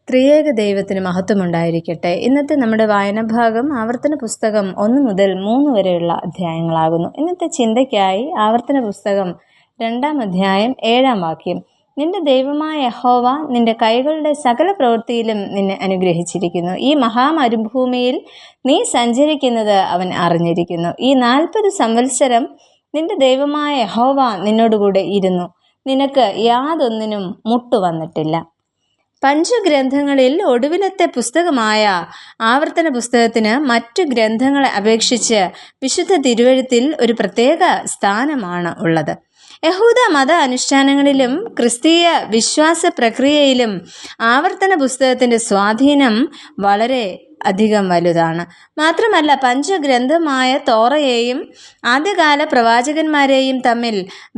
ത്രിയേക ദൈവത്തിന് മഹത്വമുണ്ടായിരിക്കട്ടെ. ഇന്നത്തെ നമ്മുടെ വായനഭാഗം ആവർത്തന പുസ്തകം 1 മുതൽ 3 വരെയുള്ള അധ്യായങ്ങളാകുന്നു. ഇന്നത്തെ ചിന്തയ്ക്കായി ആവർത്തന പുസ്തകം 2-ാം അധ്യായം 7-ാം വാക്യം. നിന്റെ ദൈവമായ യഹോവ നിന്റെ കൈകളുടെ സകല പ്രവൃത്തിയിലും നിന്നെ അനുഗ്രഹിച്ചിരിക്കുന്നു. ഈ മഹാമരുഭൂമിയിൽ നീ സഞ്ചരിക്കുന്നത് അവൻ അറിഞ്ഞിരിക്കുന്നു. ഈ 40 സംവത്സരം നിന്റെ ദൈവമായ യഹോവ നിന്നോടുകൂടെ ഇരുന്നു. നിനക്ക് യാതൊന്നിനും മുട്ടുവന്നിട്ടില്ല. പഞ്ചഗ്രന്ഥങ്ങളിൽ ഒടുവിലത്തെ പുസ്തകമായ ആവർത്തന പുസ്തകത്തിന് മറ്റു ഗ്രന്ഥങ്ങളെ അപേക്ഷിച്ച് വിശുദ്ധ തിരുവെഴുത്തിൽ ഒരു പ്രത്യേക സ്ഥാനമാണ് ഉള്ളത്. യഹൂദ മത അനുഷ്ഠാനങ്ങളിലും ക്രിസ്തീയ വിശ്വാസ പ്രക്രിയയിലും ആവർത്തന പുസ്തകത്തിൻ്റെ സ്വാധീനം വളരെ അധികം വലുതാണ്. മാത്രമല്ല, പഞ്ചഗ്രന്ഥമായ തോറയെയും ആദ്യകാല പ്രവാചകന്മാരെയും തമ്മിൽ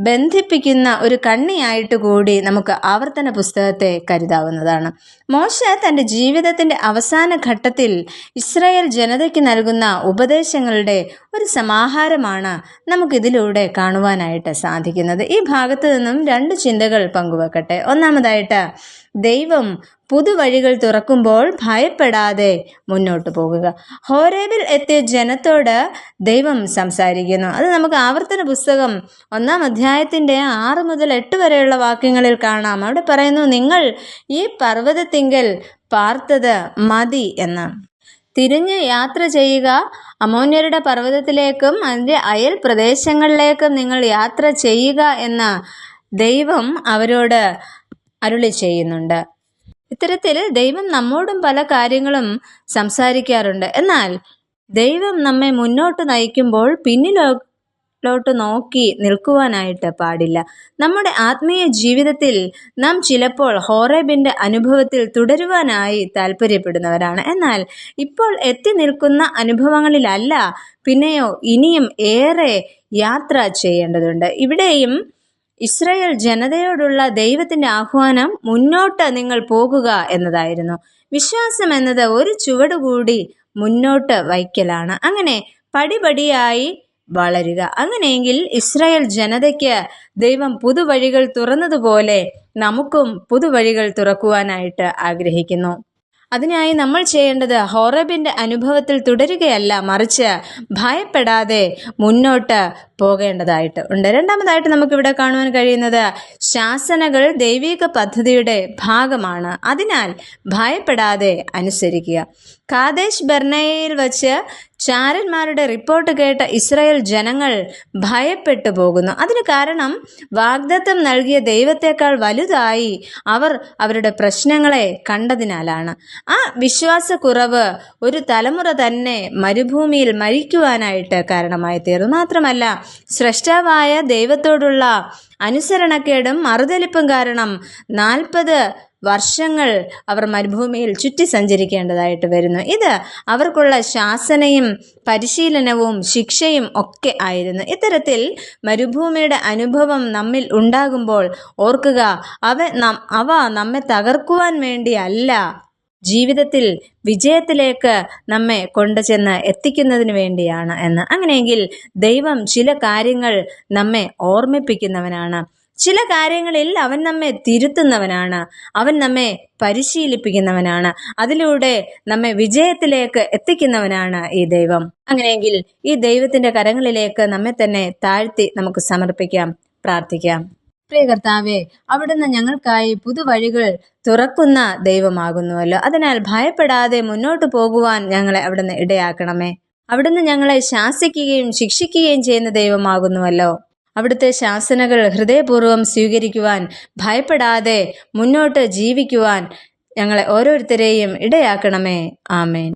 ബന്ധിപ്പിക്കുന്ന ഒരു കണ്ണിയായിട്ട് കൂടി നമുക്ക് ആവർത്തന പുസ്തകത്തെ കരുതാവുന്നതാണ്. മോശ തൻ്റെ ജീവിതത്തിൻ്റെ അവസാന ഘട്ടത്തിൽ ഇസ്രായേൽ ജനതയ്ക്ക് നൽകുന്ന ഉപദേശങ്ങളുടെ ഒരു സമാഹാരമാണ് നമുക്കിതിലൂടെ കാണുവാനായിട്ട് സാധിക്കുന്നത്. ഈ ഭാഗത്ത് നിന്നും 2 ചിന്തകൾ പങ്കുവെക്കട്ടെ. ഒന്നാമതായിട്ട്, ദൈവം പുതുവഴികൾ തുറക്കുമ്പോൾ ഭയപ്പെടാതെ മുന്നോട്ട് പോകുക. ഹോരേബിൽ എത്തിയ ജനത്തോട് ദൈവം സംസാരിക്കുന്നു. അത് നമുക്ക് ആവർത്തന പുസ്തകം 1-ാം അധ്യായത്തിൻ്റെ 6 മുതൽ 8 വരെയുള്ള വാക്യങ്ങളിൽ കാണാം. അവിടെ പറയുന്നു, നിങ്ങൾ ഈ പർവ്വതത്തിങ്കൽ പാർത്തത് മതി എന്ന്. തിരിഞ്ഞ് യാത്ര ചെയ്യുക. അമോന്യരുടെ പർവ്വതത്തിലേക്കും അതിൻ്റെ അയൽ പ്രദേശങ്ങളിലേക്കും നിങ്ങൾ യാത്ര ചെയ്യുക എന്ന് ദൈവം അവരോട് അരുളി ചെയ്യുന്നുണ്ട്. ഇത്തരത്തിൽ ദൈവം നമ്മോടും പല കാര്യങ്ങളും സംസാരിക്കാറുണ്ട്. എന്നാൽ ദൈവം നമ്മെ മുന്നോട്ട് നയിക്കുമ്പോൾ പിന്നിലോട്ട് നോക്കി നിൽക്കുവാനായിട്ട് പാടില്ല. നമ്മുടെ ആത്മീയ ജീവിതത്തിൽ നാം ചിലപ്പോൾ ഹോറേബിൻ്റെ അനുഭവത്തിൽ തുടരുവാനായി താല്പര്യപ്പെടുന്നവരാണ്. എന്നാൽ ഇപ്പോൾ എത്തി നിൽക്കുന്ന അനുഭവങ്ങളിലല്ല, പിന്നെയോ ഇനിയും ഏറെ യാത്ര ചെയ്യേണ്ടതുണ്ട്. ഇവിടെയും ഇസ്രായേൽ ജനതയോടുള്ള ദൈവത്തിൻ്റെ ആഹ്വാനം മുന്നോട്ട് നിങ്ങൾ പോകുക എന്നതായിരുന്നു. വിശ്വാസം എന്നത് ഒരു ചുവടുകൂടി മുന്നോട്ട് വയ്ക്കലാണ്. അങ്ങനെ പടിപടിയായി വളരുക. അങ്ങനെയെങ്കിൽ ഇസ്രായേൽ ജനതയ്ക്ക് ദൈവം പുതുവഴികൾ തുറന്നതുപോലെ നമുക്കും പുതുവഴികൾ തുറക്കുവാനായിട്ട് ആഗ്രഹിക്കുന്നു. അതിനായി നമ്മൾ ചെയ്യേണ്ടത് ഹോറേബിൻ്റെ അനുഭവത്തിൽ തുടരുകയല്ല, മറിച്ച് ഭയപ്പെടാതെ മുന്നോട്ട് പോകേണ്ടതായിട്ട് ഉണ്ട്. രണ്ടാമതായിട്ട് നമുക്കിവിടെ കാണുവാൻ കഴിയുന്നത്, ശാസനകൾ ദൈവിക പദ്ധതിയുടെ ഭാഗമാണ്. അതിനാൽ ഭയപ്പെടാതെ അനുസരിക്കുക. കാദേശ് ബർണേയയിൽ വച്ച് ചാരന്മാരുടെ റിപ്പോർട്ട് കേട്ട ഇസ്രായേൽ ജനങ്ങൾ ഭയപ്പെട്ടു പോകുന്നു. അതിന് കാരണം വാഗ്ദത്തം നൽകിയ ദൈവത്തെക്കാൾ വലുതായി അവർ അവരുടെ പ്രശ്നങ്ങളെ കണ്ടതിനാലാണ്. ആ വിശ്വാസക്കുറവ് ഒരു തലമുറ തന്നെ മരുഭൂമിയിൽ മരിക്കുവാനായിട്ട് കാരണമായി തീർന്നു. മാത്രമല്ല, സ്രഷ്ടാവായ ദൈവത്തോടുള്ള അനുസരണക്കേടും മറുതലിപ്പും കാരണം 40 വർഷങ്ങൾ അവർ മരുഭൂമിയിൽ ചുറ്റി സഞ്ചരിക്കേണ്ടതായിട്ട് വരുന്നു. ഇത് അവർക്കുള്ള ശാസനയും പരിശീലനവും ശിക്ഷയും ഒക്കെ ആയിരുന്നു. ഇത്തരത്തിൽ മരുഭൂമിയുടെ അനുഭവം നമ്മിൽ ഉണ്ടാകുമ്പോൾ ഓർക്കുക, അവ നമ്മെ തകർക്കുവാൻ വേണ്ടിയല്ല, ജീവിതത്തിൽ വിജയത്തിലേക്ക് നമ്മെ കൊണ്ടുചെന്ന് എത്തിക്കുന്നതിന് വേണ്ടിയാണ് എന്ന്. അങ്ങനെയെങ്കിൽ ദൈവം ചില കാര്യങ്ങൾ നമ്മെ ഓർമ്മിപ്പിക്കുന്നവനാണ്. ചില കാര്യങ്ങളിൽ അവൻ നമ്മെ തിരുത്തുന്നവനാണ്. അവൻ നമ്മെ പരിശീലിപ്പിക്കുന്നവനാണ്. അതിലൂടെ നമ്മെ വിജയത്തിലേക്ക് എത്തിക്കുന്നവനാണ് ഈ ദൈവം. അങ്ങനെയെങ്കിൽ ഈ ദൈവത്തിൻ്റെ കരങ്ങളിലേക്ക് നമ്മെ തന്നെ താഴ്ത്തി നമുക്ക് സമർപ്പിക്കാം, പ്രാർത്ഥിക്കാം. പ്രിയ കർത്താവേ, അവിടുന്ന് ഞങ്ങൾക്കായി പുതുവഴികൾ തുറക്കുന്ന ദൈവമാകുന്നുവല്ലോ. അതിനാൽ ഭയപ്പെടാതെ മുന്നോട്ട് പോകുവാൻ ഞങ്ങളെ അവിടുന്ന് ഇടയാക്കണമേ. അവിടുന്ന് ഞങ്ങളെ ശാസിക്കുകയും ശിക്ഷിക്കുകയും ചെയ്യുന്ന ദൈവമാകുന്നുവല്ലോ. അവിടുത്തെ ശാസനകൾ ഹൃദയപൂർവ്വം സ്വീകരിക്കുവാൻ, ഭയപ്പെടാതെ മുന്നോട്ട് ജീവിക്കുവാൻ ഞങ്ങളെ ഓരോരുത്തരെയും ഇടയാക്കണമേ. ആമേൻ.